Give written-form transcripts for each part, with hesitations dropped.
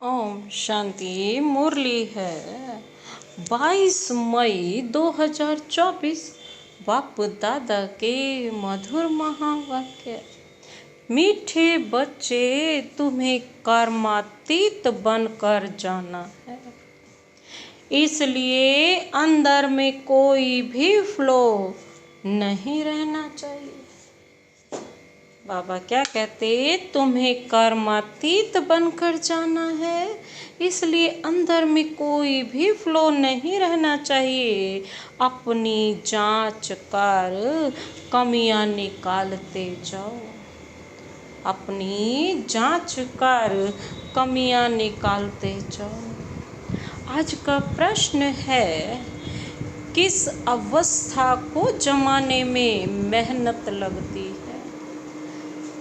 ओम शांति। मुरली है 22 मई 2024। बाप दादा के मधुर महावाक्य। मीठे बच्चे, तुम्हें कर्मातीत बनकर जाना है, इसलिए अंदर में कोई भी फ्लो नहीं रहना चाहिए। बाबा क्या कहते, तुम्हें कर्मातीत बनकर जाना है, इसलिए अंदर में कोई भी फ्लो नहीं रहना चाहिए। अपनी जांच कर कमियां निकालते जाओ। अपनी जांच कर कमियां निकालते जाओ। आज का प्रश्न है, किस अवस्था को जमाने में मेहनत लगती है?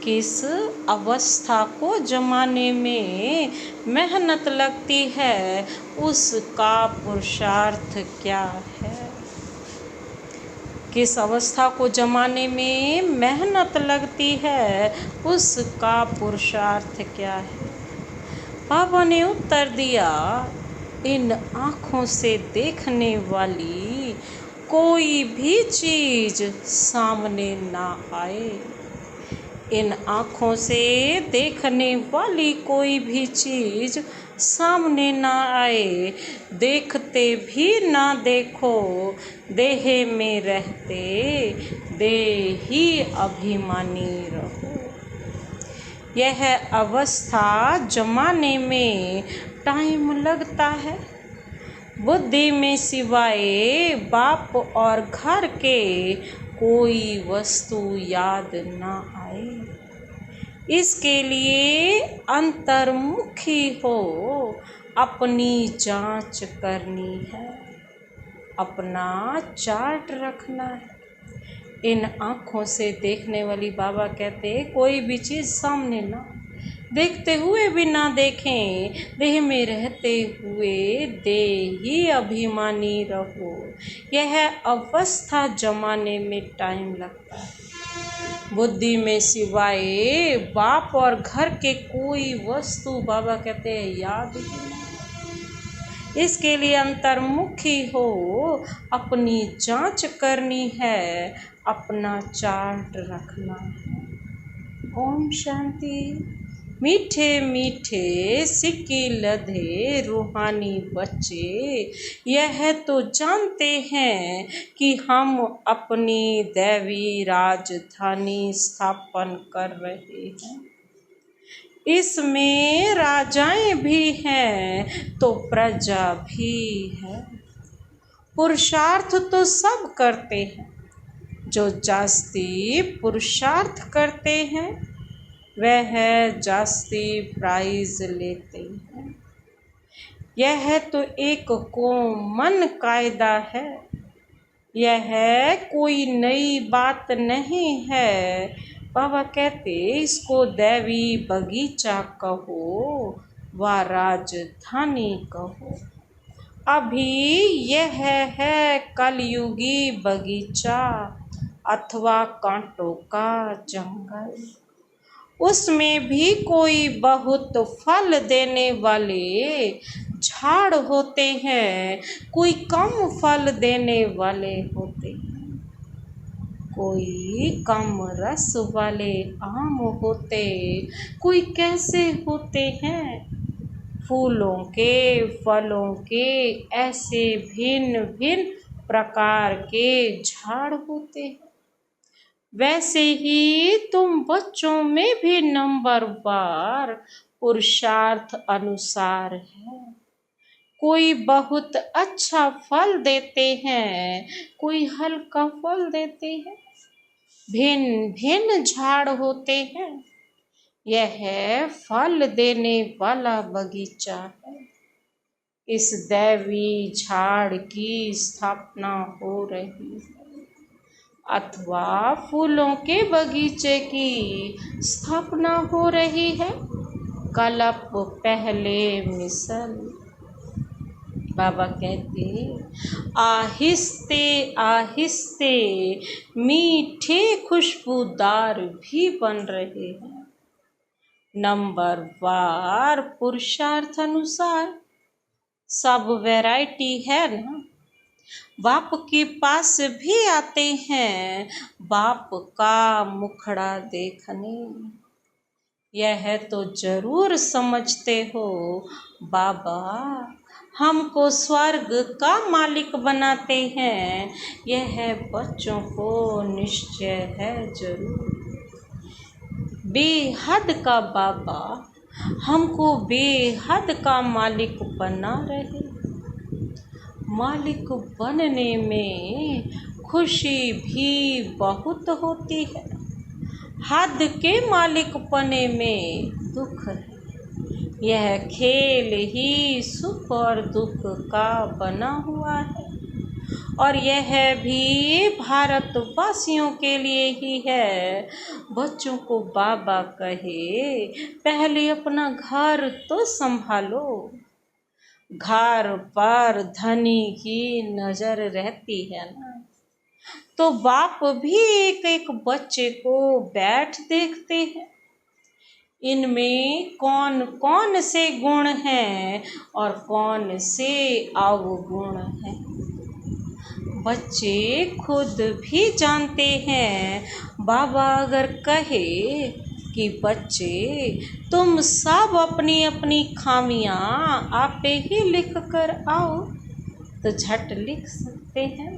किस अवस्था को जमाने में मेहनत लगती है, उसका पुरुषार्थ क्या है? किस अवस्था को जमाने में मेहनत लगती है, उसका पुरुषार्थ क्या है? बाबा ने उत्तर दिया, इन आँखों से देखने वाली कोई भी चीज सामने ना आए। इन आँखों से देखने वाली कोई भी चीज सामने ना आए। देखते भी ना देखो, देह में रहते देही अभिमानी रहो। यह अवस्था जमाने में टाइम लगता है। बुद्धि में सिवाय बाप और घर के कोई वस्तु याद ना आए। इसके लिए अंतर्मुखी हो अपनी जांच करनी है, अपना चार्ट रखना है। इन आँखों से देखने वाली, बाबा कहते, कोई भी चीज़ सामने ना, देखते हुए भी ना देखें, देह में रहते हुए देही अभिमानी रहो। यह अवस्था जमाने में टाइम लगता है। बुद्धि में सिवाय बाप और घर के कोई वस्तु, बाबा कहते हैं, याद ही नहीं। इसके लिए अंतर्मुखी हो अपनी जांच करनी है, अपना चार्ट रखना है। ओम शांति। मीठे मीठे सिक्के लधे रूहानी बच्चे, यह तो जानते हैं कि हम अपनी दैवी राजधानी स्थापन कर रहे हैं। इसमें राजाएं भी हैं तो प्रजा भी है। पुरुषार्थ तो सब करते हैं। जो जास्ती पुरुषार्थ करते हैं वह जास्ती प्राइज लेते हैं। यह तो एक कॉमन कायदा है। यह कोई नई बात नहीं है। बाबा कहते, इसको दैवी बगीचा कहो व राजधानी कहो। अभी यह है कलयुगी बगीचा अथवा कांटों का जंगल। उसमें भी कोई बहुत फल देने वाले झाड़ होते हैं, कोई कम फल देने वाले होते हैं, कोई कम रस वाले आम होते, कोई कैसे होते हैं। फूलों के, फलों के ऐसे भिन्न भिन्न प्रकार के झाड़ होते हैं। वैसे ही तुम बच्चों में भी नंबरवार पुरुषार्थ अनुसार है। कोई बहुत अच्छा फल देते हैं, कोई हल्का फल देते हैं। भिन्न भिन्न झाड़ होते हैं। यह फल देने वाला बगीचा है। इस दैवी झाड़ की स्थापना हो रही है, अथवा फूलों के बगीचे की स्थापना हो रही है। कल्प पहले मिसल। बाबा कहते, आहिस्ते आहिस्ते मीठे खुशबूदार भी बन रहे हैं। नंबर वार पुरुषार्थ अनुसार सब वैरायटी है ना। बाप के पास भी आते हैं बाप का मुखड़ा देखने। यह तो जरूर समझते हो बाबा हमको स्वर्ग का मालिक बनाते हैं। यह बच्चों को निश्चय है जरूर। बेहद का बाबा हमको बेहद का मालिक बना रहे। मालिक बनने में खुशी भी बहुत होती है। हद के मालिक बने में दुख है। यह खेल ही सुख और दुख का बना हुआ है और यह भी भारतवासियों के लिए ही है। बच्चों को बाबा कहे पहले अपना घर तो संभालो। घर पर धनी की नजर रहती है ना, तो बाप भी एक एक बच्चे को बैठ देखते हैं। इनमें कौन कौन से गुण हैं और कौन से अवगुण हैं। बच्चे खुद भी जानते हैं। बाबा अगर कहे कि बच्चे तुम सब अपनी अपनी खामियां आपे ही लिख कर आओ, तो झट लिख सकते हैं।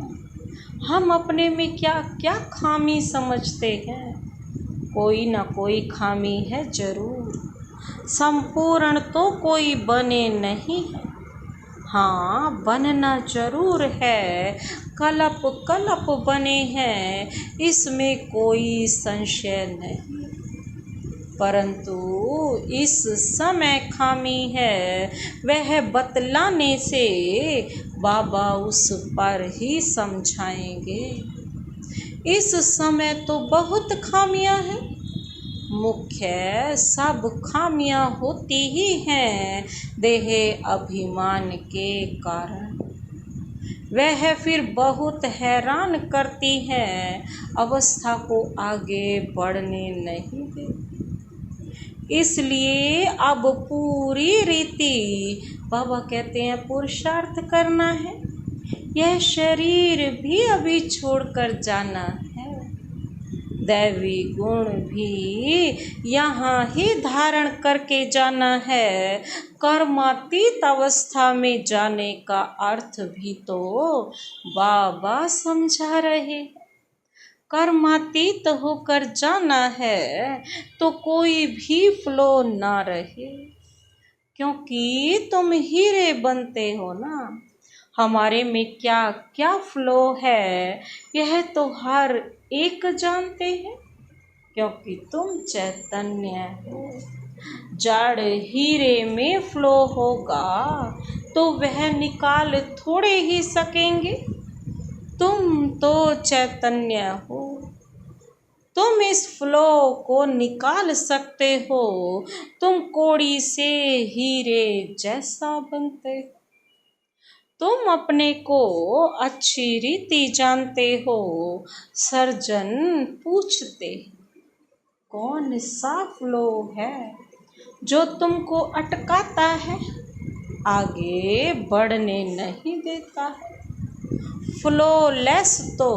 हम अपने में क्या क्या खामी समझते हैं। कोई ना कोई खामी है जरूर। संपूर्ण तो कोई बने नहीं है। हाँ बनना जरूर है। कलप कलप बने हैं, इसमें कोई संशय नहीं। परंतु इस समय खामी है वह बतलाने से बाबा उस पर ही समझाएंगे। इस समय तो बहुत खामियां हैं। मुख्य सब खामियां होती ही हैं देह अभिमान के कारण। वह फिर बहुत हैरान करती हैं, अवस्था को आगे बढ़ने नहीं देती। इसलिए अब पूरी रीति बाबा कहते हैं पुरुषार्थ करना है। यह शरीर भी अभी छोड़कर जाना है। दैवी गुण भी यहाँ ही धारण करके जाना है। कर्मातीत अवस्था में जाने का अर्थ भी तो बाबा समझा रहे। कर्मातीत होकर जाना है तो कोई भी फ्लो ना रहे, क्योंकि तुम हीरे बनते हो ना। हमारे में क्या क्या फ्लो है यह तो हर एक जानते हैं, क्योंकि तुम चैतन्य हो। जड़ हीरे में फ्लो होगा तो वह निकाल थोड़े ही सकेंगे। तुम तो चैतन्य हो, तुम इस फ्लो को निकाल सकते हो। तुम कोड़ी से हीरे जैसा बनते हो। तुम अपने को अच्छी रीति जानते हो। सर्जन पूछते कौन सा फ्लो है जो तुमको अटकाता है, आगे बढ़ने नहीं देता है। फ्लोलेस तो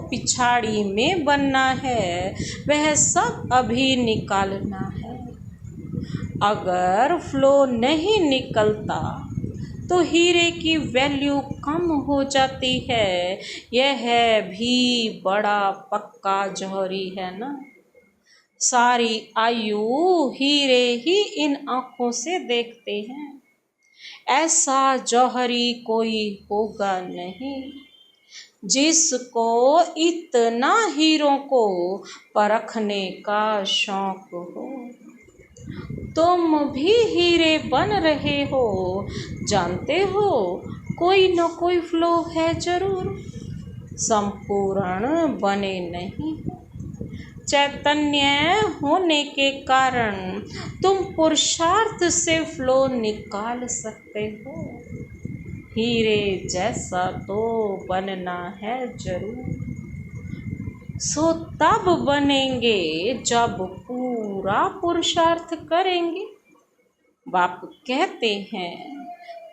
पिछाड़ी में बनना है, वह सब अभी निकालना है। अगर फ्लो नहीं निकलता तो हीरे की वैल्यू कम हो जाती है। यह भी बड़ा पक्का जौहरी है ना। सारी आयु हीरे ही इन आँखों से देखते हैं। ऐसा जौहरी कोई होगा नहीं जिसको इतना हीरों को परखने का शौक हो। तुम भी हीरे बन रहे हो, जानते हो कोई न कोई फ्लो है जरूर। संपूर्ण बने नहीं। चैतन्य होने के कारण तुम पुरुषार्थ से फ्लो निकाल सकते हो। हीरे जैसा तो बनना है जरूर। सो तब बनेंगे जब पूरा पुरुषार्थ करेंगे। बाप कहते हैं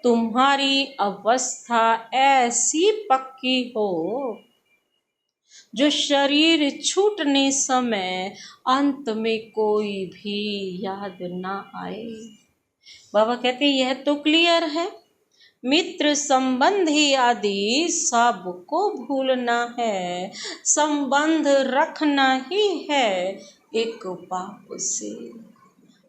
तुम्हारी अवस्था ऐसी पक्की हो जो शरीर छूटने समय अंत में कोई भी याद ना आए। बाबा कहते यह तो क्लियर है, मित्र संबंधी आदि सबको भूलना है, संबंध रखना ही है एक बाप से।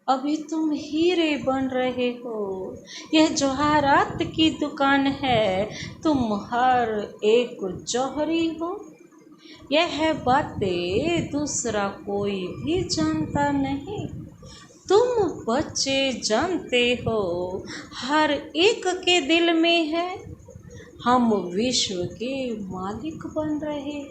अभी तुम हीरे बन रहे हो, यह जवाहरात की दुकान है, तुम हर एक जौहरी हो। यह बातें दूसरा कोई भी जानता नहीं, तुम बच्चे जानते हो, हर एक के दिल में है। हम विश्व के मालिक बन रहे,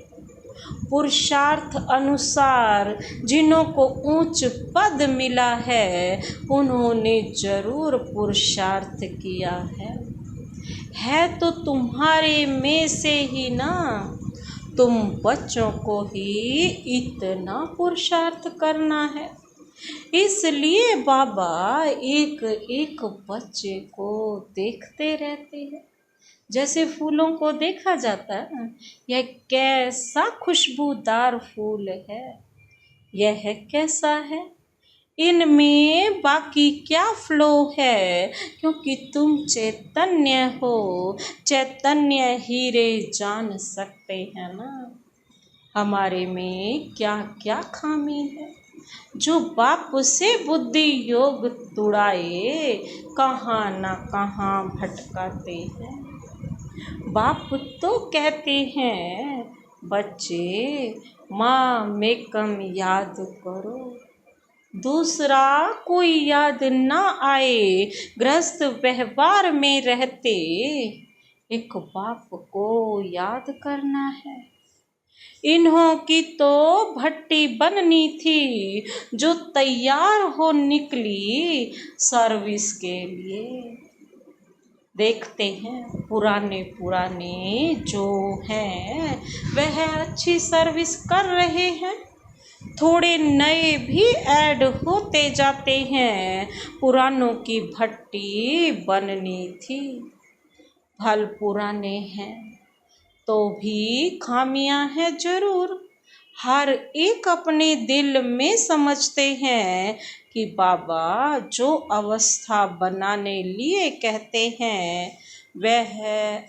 पुरुषार्थ अनुसार जिन्हों को ऊंच पद मिला है उन्होंने जरूर पुरुषार्थ किया है तो तुम्हारे में से ही ना। तुम बच्चों को ही इतना पुरुषार्थ करना है, इसलिए बाबा एक एक बच्चे को देखते रहते हैं, जैसे फूलों को देखा जाता है। यह कैसा खुशबूदार फूल है, यह कैसा है, इनमें बाकी क्या फ्लो है, क्योंकि तुम चैतन्य हो, चैतन्य हीरे जान सकते हैं ना। हमारे में क्या क्या खामी है जो बाप से बुद्धि योग तुड़ाए कहाँ ना कहाँ भटकाते हैं। बाप तो कहते हैं बच्चे माँ में कम याद करो, दूसरा कोई याद ना आए। गृहस्थ व्यवहार में रहते एक बाप को याद करना है। इन्हों की तो भट्टी बननी थी जो तैयार हो निकली सर्विस के लिए। देखते हैं पुराने जो हैं वह अच्छी सर्विस कर रहे हैं, थोड़े नए भी ऐड होते जाते हैं। पुरानों की भट्टी बननी थी, फल पुराने हैं तो भी खामियां हैं जरूर। हर एक अपने दिल में समझते हैं कि बाबा जो अवस्था बनाने लिए कहते हैं वह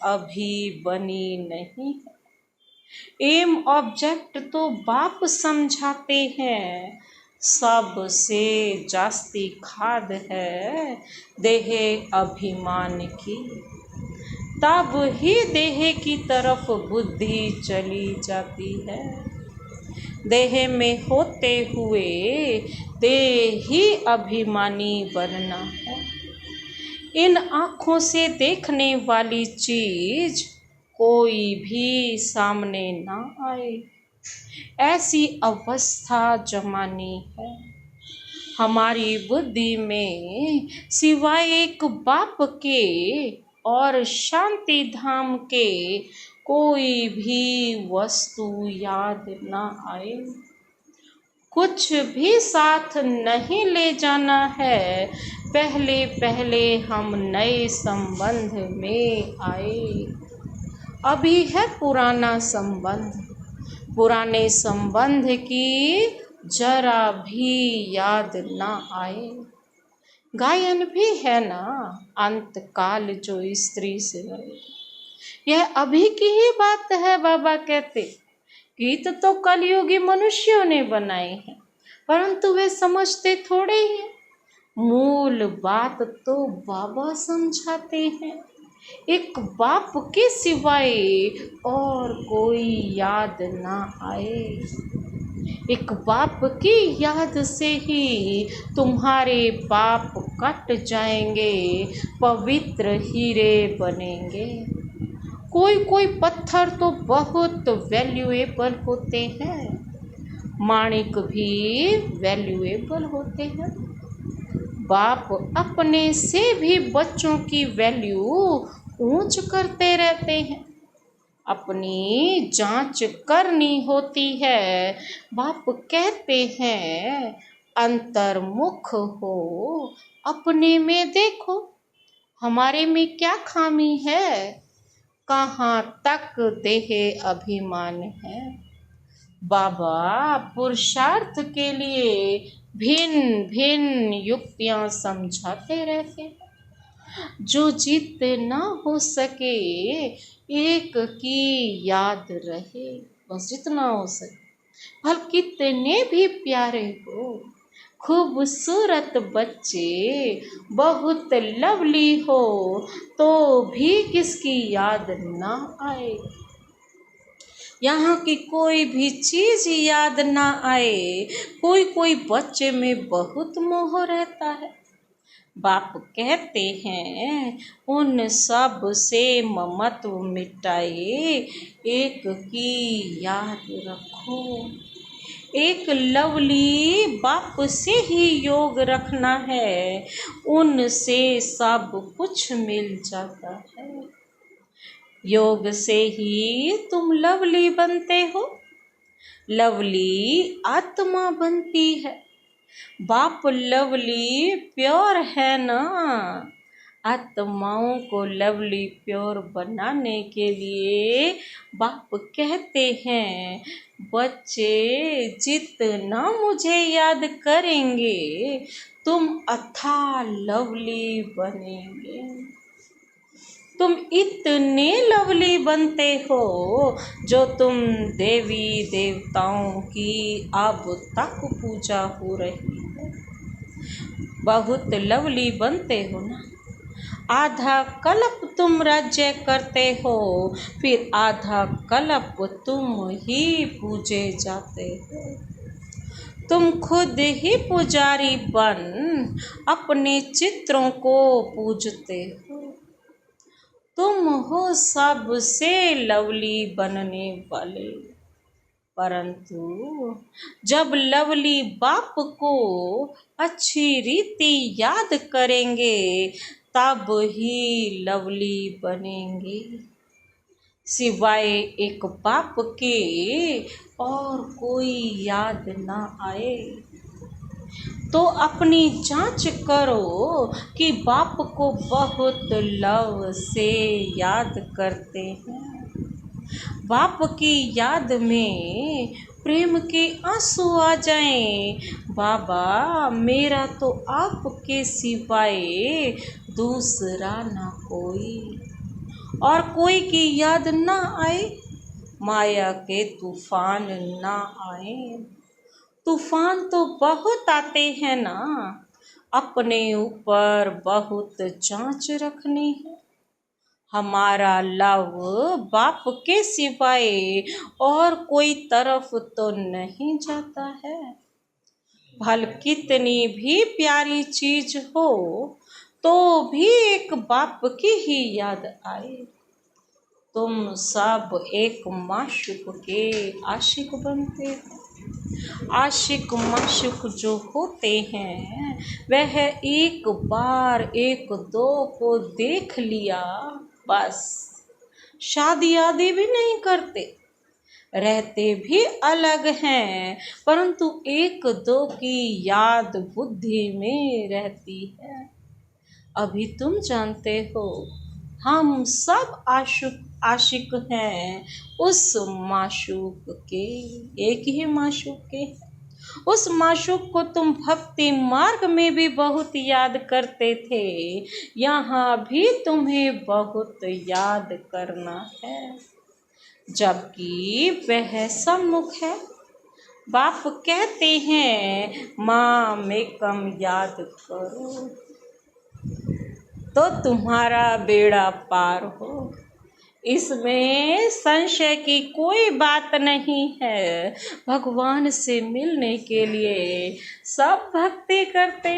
अभी बनी नहीं है। एम ऑब्जेक्ट तो बाप समझाते हैं, सबसे जास्ती खाद है देह अभिमान की, तब ही देह की तरफ बुद्धि चली जाती है। देह में होते हुए देह ही अभिमानी बनना है। इन आँखों से देखने वाली चीज कोई भी सामने ना आए, ऐसी अवस्था जमानी है। हमारी बुद्धि में सिवाय एक बाप के और शांति धाम के कोई भी वस्तु याद ना आए। कुछ भी साथ नहीं ले जाना है, पहले पहले हम नए संबंध में आए। अभी है पुराना संबंध, पुराने संबंध की जरा भी याद ना आए। गायन भी है ना, अंतकाल जो स्त्री से रहे, यह अभी की ही बात है। बाबा कहते गीत तो कलयुगी मनुष्यों ने बनाए हैं, परंतु वे समझते थोड़े ही हैं। मूल बात तो बाबा समझाते हैं, एक बाप के सिवाय और कोई याद ना आए। एक बाप की याद से ही तुम्हारे बाप कट जाएंगे, पवित्र हीरे बनेंगे। कोई कोई पत्थर तो बहुत वैल्यूएबल होते हैं, माणिक भी वैल्यूएबल होते हैं। बाप अपने से भी बच्चों की वैल्यू ऊंच करते रहते हैं, अपनी जांच करनी होती है। बाप कहते हैं अंतर्मुख हो, अपने में देखो हमारे में क्या खामी है, कहाँ तक देह अभिमान है। बाबा पुरुषार्थ के लिए भिन्न भिन्न युक्तियां समझाते रहते हैं। जो जीत ना हो सके एक की याद रहे, बस जितना हो सके। भल कितने भी प्यारे हो, खूबसूरत बच्चे बहुत लवली हो, तो भी किसकी याद ना आए। यहाँ की कोई भी चीज याद ना आए। कोई कोई बच्चे में बहुत मोह रहता है। बाप कहते हैं उन सब से ममत्व मिटाए, एक की याद रखो। एक लवली बाप से ही योग रखना है, उनसे सब कुछ मिल जाता है। योग से ही तुम लवली बनते हो, लवली आत्मा बनती है। बाप लवली प्योर है ना, आत्माओं को लवली प्योर बनाने के लिए बाप कहते हैं बच्चे जितना मुझे याद करेंगे तुम अथाह लवली बनेंगे। तुम इतने लवली बनते हो जो तुम देवी देवताओं की अब तक पूजा हो रही है। बहुत लवली बनते हो ना। आधा कल्प तुम राज्य करते हो, फिर आधा कल्प तुम ही पूजे जाते हो। तुम खुद ही पुजारी बन अपने चित्रों को पूजते हो। तुम हो सबसे लवली बनने वाले, परंतु जब लवली बाप को अच्छी रीति याद करेंगे तब ही लवली बनेंगे। सिवाय एक बाप के और कोई याद ना आए तो अपनी जांच करो कि बाप को बहुत लव से याद करते हैं। बाप की याद में प्रेम के आंसू आ जाएं। बाबा मेरा तो आपके सिवाय दूसरा ना कोई, और कोई की याद ना आए, माया के तूफान ना आए। तूफान तो बहुत आते हैं ना, अपने ऊपर बहुत जांच रखनी है। हमारा लव बाप के सिवाय और कोई तरफ तो नहीं जाता है। भल कितनी भी प्यारी चीज हो तो भी एक बाप की ही याद आए। तुम सब एक माशूक के आशिक बनते हो। आशिक माशूक जो होते हैं वह एक बार एक दो को देख लिया बस, शादी आदि भी नहीं करते। रहते भी अलग हैं परंतु एक दो की याद बुद्धि में रहती है। अभी तुम जानते हो हम सब आशिक हैं उस माशूक के, एक ही माशूक के। उस माशूक को तुम भक्ति मार्ग में भी बहुत याद करते थे, यहाँ भी तुम्हें बहुत याद करना है, जबकि वह सम्मुख है। बाप कहते हैं माँ में कम याद करो तो तुम्हारा बेड़ा पार हो। इसमें संशय की कोई बात नहीं है। भगवान से मिलने के लिए सब भक्ति करते।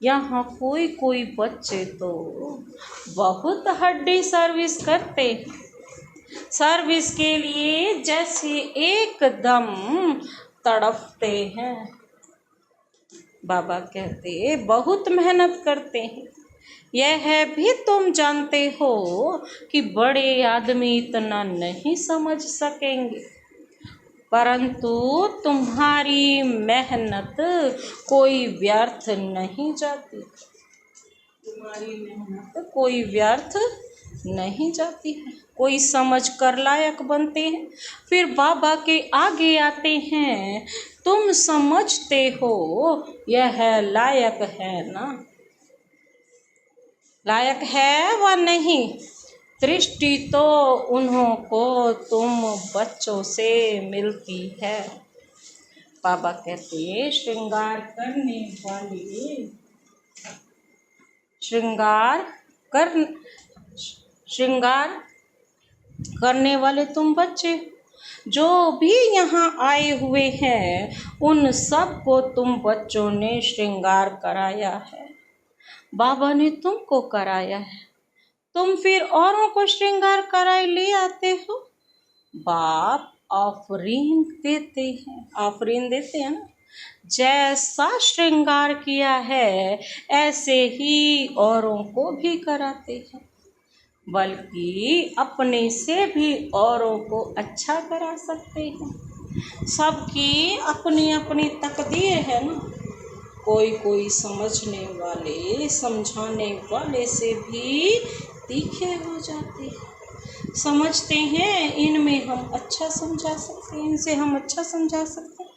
यहाँ कोई कोई बच्चे तो बहुत हड्डी सर्विस करते, सर्विस के लिए जैसे एकदम तड़पते हैं। बाबा कहते बहुत मेहनत करते हैं। यह भी तुम जानते हो कि बड़े आदमी इतना नहीं समझ सकेंगे, परंतु तुम्हारी मेहनत कोई व्यर्थ नहीं जाती। तुम्हारी मेहनत कोई व्यर्थ नहीं जाती है। कोई समझ कर लायक बनते हैं, फिर बाबा के आगे आते हैं। तुम समझते हो यह लायक है ना, लायक है व नहीं। दृष्टि तो उन्हों को तुम बच्चों से मिलती है। बाबा कहते हैं श्रृंगार करने वाले, श्रृंगार करने वाले तुम बच्चे, जो भी यहाँ आए हुए हैं उन सब को तुम बच्चों ने श्रृंगार कराया है। बाबा ने तुमको कराया है, तुम फिर औरों को श्रृंगार कराए ले आते हो। बाप ऑफरीन देते हैं, ऑफरीन देते हैं ना। जैसा श्रृंगार किया है ऐसे ही औरों को भी कराते हैं, बल्कि अपने से भी औरों को अच्छा करा सकते हैं। सबकी अपनी अपनी तकदीर है ना। कोई कोई समझने वाले, समझाने वाले से भी तीखे हो जाते हैं। समझते हैं इनमें हम अच्छा समझा सकते हैं, इनसे हम अच्छा समझा सकते हैं।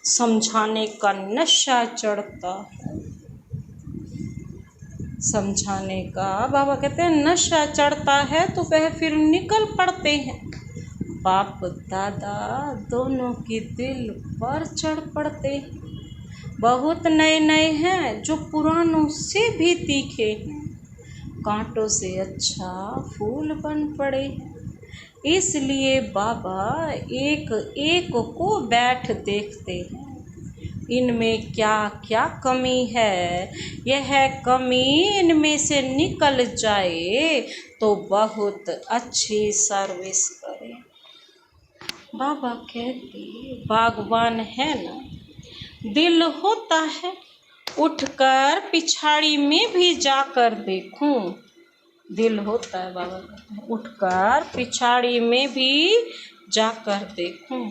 समझाने का नशा चढ़ता है, समझाने का बाबा कहते हैं नशा चढ़ता है तो वह फिर निकल पड़ते हैं। बाप दादा दोनों की दिल पर चढ़ पड़ते हैं। बहुत नए नए हैं जो पुरानों से भी तीखे हैं। कांटों से अच्छा फूल बन पड़े। इसलिए बाबा एक एक को बैठ देखते हैं, इनमें क्या क्या कमी है। यह कमी इनमें से निकल जाए तो बहुत अच्छी सर्विस करे। बाबा कहते बागवान है ना, दिल होता है उठकर पिछाड़ी में भी जाकर देखूं। दिल होता है बाबा उठकर पिछाड़ी में भी जाकर देखूं,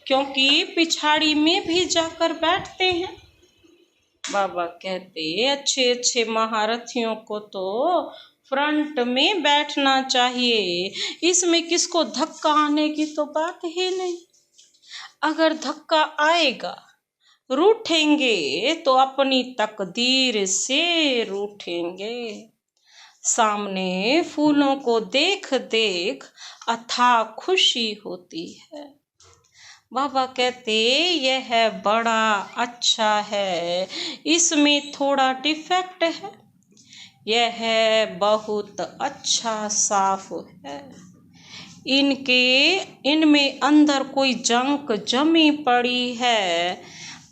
क्योंकि पिछाड़ी में भी जाकर बैठते हैं। बाबा कहते अच्छे अच्छे महारथियों को तो फ्रंट में बैठना चाहिए। इसमें किसको धक्का आने की तो बात ही नहीं। अगर धक्का आएगा, रूठेंगे तो अपनी तकदीर से रूठेंगे। सामने फूलों को देख देख अथाह खुशी होती है। बाबा कहते यह बड़ा अच्छा है, इसमें थोड़ा डिफेक्ट है। यह बहुत अच्छा साफ है। इनमें अंदर कोई जंक जमी पड़ी है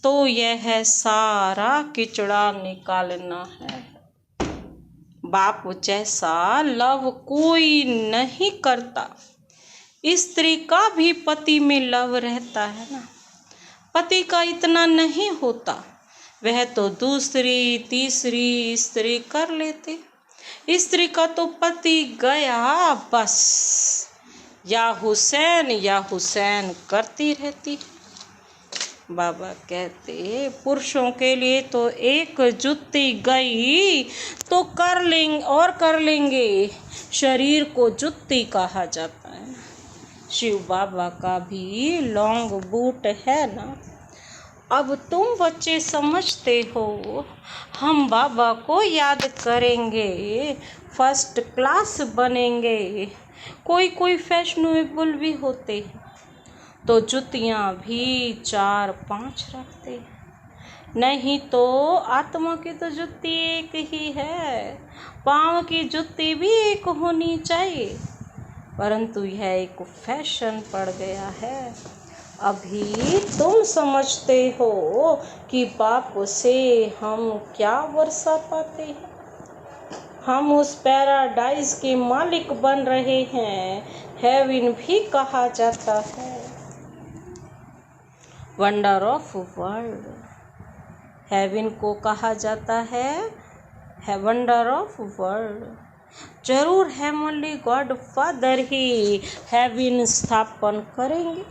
तो यह सारा किचड़ा निकालना है। बाप जैसा लव कोई नहीं करता। स्त्री का भी पति में लव रहता है ना। पति का इतना नहीं होता, वह तो दूसरी तीसरी स्त्री कर लेते। स्त्री का तो पति गया बस या हुसैन करती रहती। बाबा कहते पुरुषों के लिए तो एक जुत्ती गई तो कर लेंगे। शरीर को जुत्ती कहा जाता है। शिव बाबा का भी लॉन्ग बूट है ना। अब तुम बच्चे समझते हो, हम बाबा को याद करेंगे, फर्स्ट क्लास बनेंगे। कोई कोई फैशनेबल भी होते हैं तो जुतियाँ भी 4-5 रखते, नहीं तो आत्मा की तो जुत्ती एक ही है। पाँव की जुत्ती भी एक होनी चाहिए, परंतु यह एक फैशन पड़ गया है। अभी तुम समझते हो कि बाप से हम क्या वर्षा पाते हैं। हम उस पैराडाइज के मालिक बन रहे हैं। हेवन भी कहा जाता है, वंडर ऑफ वर्ल्ड। हेवन को कहा जाता है वंडर ऑफ वर्ल्ड। जरूर हेवनली गॉड फादर ही हेवन स्थापन करेंगे।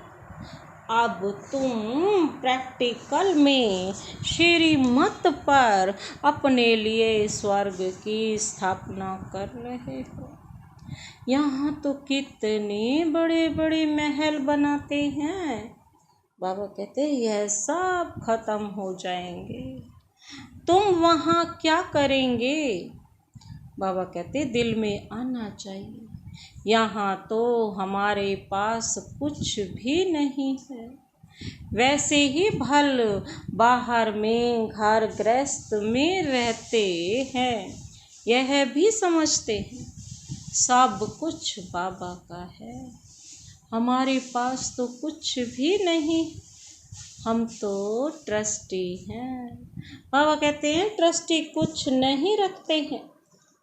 अब तुम प्रैक्टिकल में श्रीमत पर अपने लिए स्वर्ग की स्थापना कर रहे हो। यहाँ तो कितने बड़े बड़े महल बनाते हैं। बाबा कहते यह सब खत्म हो जाएंगे, तुम वहाँ क्या करेंगे? बाबा कहते दिल में आना चाहिए, यहाँ तो हमारे पास कुछ भी नहीं है। वैसे ही भल बाहर में घर गृहस्थ में रहते हैं, यह भी समझते हैं सब कुछ बाबा का है, हमारे पास तो कुछ भी नहीं, हम तो ट्रस्टी हैं। बाबा कहते हैं ट्रस्टी कुछ नहीं रखते हैं,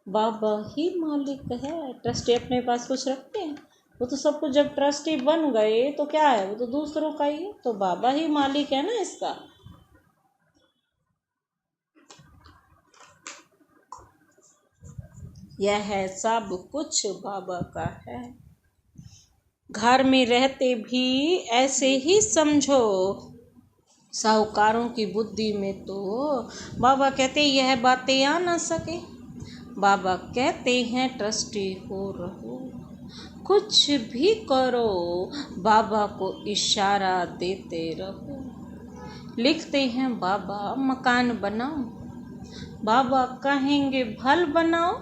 बाबा ही मालिक है। ट्रस्टी अपने पास कुछ रखते हैं? वो तो सब कुछ जब ट्रस्टी बन गए तो क्या है, वो तो दूसरों का ही है। तो बाबा ही मालिक है ना इसका। यह सब कुछ बाबा का है। घर में रहते भी ऐसे ही समझो। साहूकारों की बुद्धि में तो बाबा कहते यह बातें आ ना सके। बाबा कहते हैं ट्रस्टी हो रहो, कुछ भी करो, बाबा को इशारा देते रहो। लिखते हैं बाबा मकान बनाओ, बाबा कहेंगे भल बनाओ,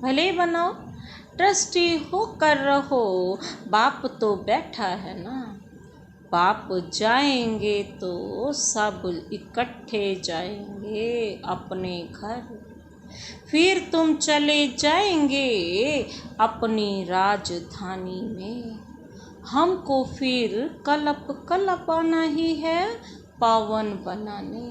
भले बनाओ, ट्रस्टी हो कर रहो, बाप तो बैठा है ना। बाप जाएंगे तो सब इकट्ठे जाएंगे अपने घर, फिर तुम चले जाएंगे अपनी राजधानी में। हमको फिर कलप आना ही है पावन बनाने।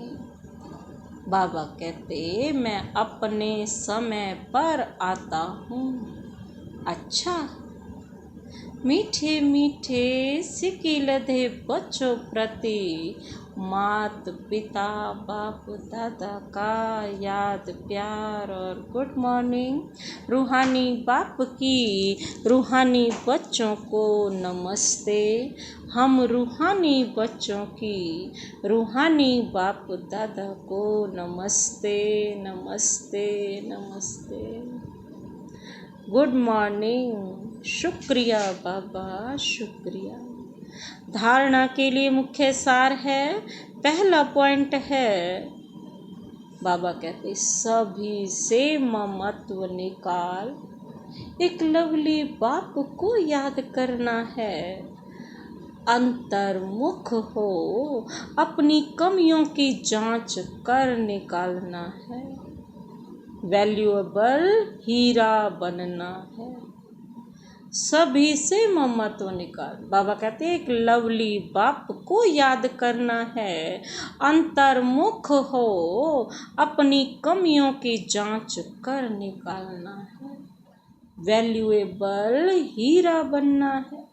बाबा कहते मैं अपने समय पर आता हूँ। अच्छा, मीठे मीठे सिक्के लदे बच्चों प्रति मात पिता बाप दादा का याद प्यार और गुड मॉर्निंग। रूहानी बाप की रूहानी बच्चों को नमस्ते। हम रूहानी बच्चों की रूहानी बाप दादा को नमस्ते नमस्ते नमस्ते। Good morning. शुक्रिया बाबा, शुक्रिया। धारणा के लिए मुख्य सार है, पहला पॉइंट है, बाबा कहते सभी से ममत्व निकाल, एक लवली बाप को याद करना है, अंतर्मुख हो, अपनी कमियों की जांच कर निकालना है, वैल्यूएबल हीरा बनना है, सभी से ममत्व निकाल। बाबा कहते हैं एक लवली बाप को याद करना है, अंतर्मुख हो, अपनी कमियों की जांच कर निकालना है, वैल्यूएबल हीरा बनना है।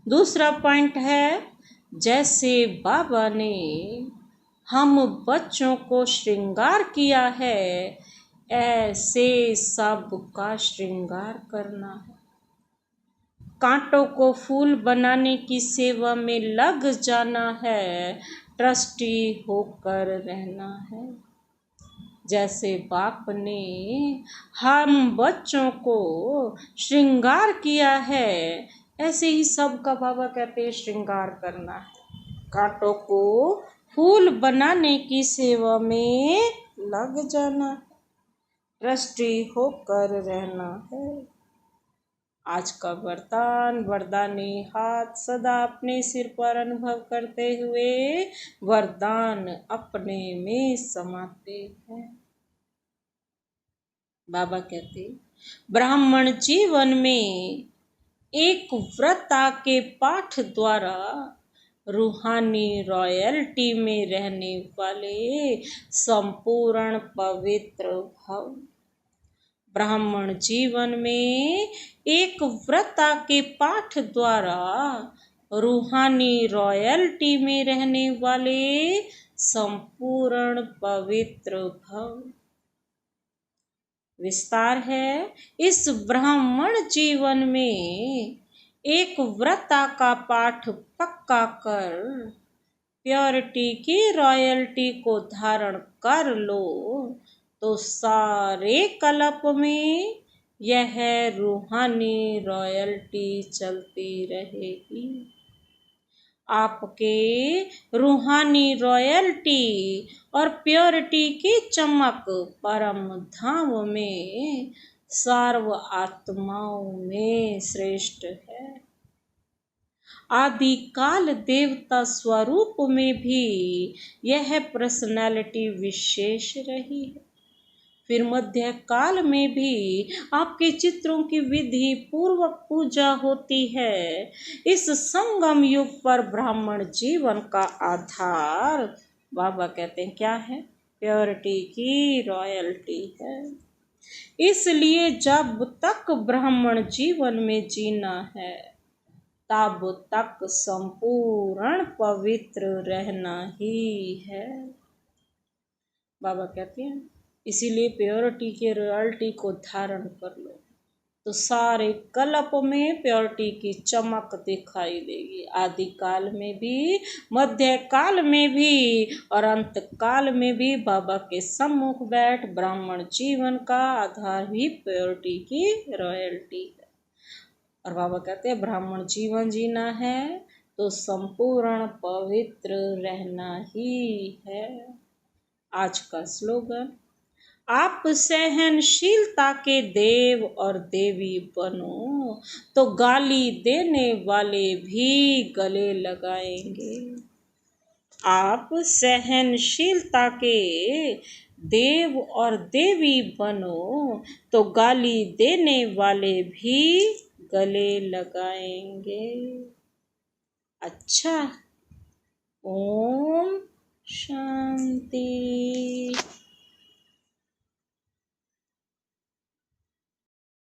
दूसरा पॉइंट है, जैसे बाबा ने हम बच्चों को श्रृंगार किया है, ऐसे सबका श्रृंगार करना है। कांटों को फूल बनाने की सेवा में लग जाना है, ट्रस्टी होकर रहना है। जैसे बाप ने हम बच्चों को श्रृंगार किया है, ऐसे ही सबका बाबा कहते हैं श्रृंगार करना है। कांटों को फूल बनाने की सेवा में लग जाना है, ट्रस्टी होकर रहना है। आज का वरदानी हाथ सदा अपने सिर पर अनुभव करते हुए वरदान अपने में समाते हैं। बाबा कहते ब्राह्मण जीवन में एक व्रता के पाठ द्वारा रूहानी रॉयल्टी में रहने वाले संपूर्ण पवित्र भव। ब्राह्मण जीवन में एक व्रता के पाठ द्वारा रूहानी रॉयल्टी में रहने वाले संपूर्ण पवित्र भव। विस्तार है, इस ब्राह्मण जीवन में एक व्रता का पाठ पक्का कर, प्योरिटी की रॉयल्टी को धारण कर लो, तो सारे कल्प में यह रूहानी रॉयल्टी चलती रहेगी। आपके रूहानी रॉयल्टी और प्योरिटी की चमक परम धाम में सर्व आत्माओं में श्रेष्ठ है। आदि काल देवता स्वरूप में भी यह पर्सनालिटी विशेष रही है। फिर मध्य काल में भी आपके चित्रों की विधि पूर्वक पूजा होती है। इस संगम युग पर ब्राह्मण जीवन का आधार बाबा कहते हैं क्या है? प्योरिटी की रॉयल्टी है। इसलिए जब तक ब्राह्मण जीवन में जीना है तब तक संपूर्ण पवित्र रहना ही है। बाबा कहते हैं इसीलिए प्योरिटी के रॉयल्टी को धारण कर लो, तो सारे कल्प में प्योरिटी की चमक दिखाई देगी। आदि काल में भी, मध्य काल में भी और अंत काल में भी बाबा के सम्मुख बैठ ब्राह्मण जीवन का आधार ही प्योरिटी की रॉयल्टी है। और बाबा कहते हैं ब्राह्मण जीवन जीना है तो संपूर्ण पवित्र रहना ही है। आज का स्लोगन, आप सहनशीलता के देव और देवी बनो तो गाली देने वाले भी गले लगाएंगे। आप सहनशीलता के देव और देवी बनो तो गाली देने वाले भी गले लगाएंगे। अच्छा, ओम शांति।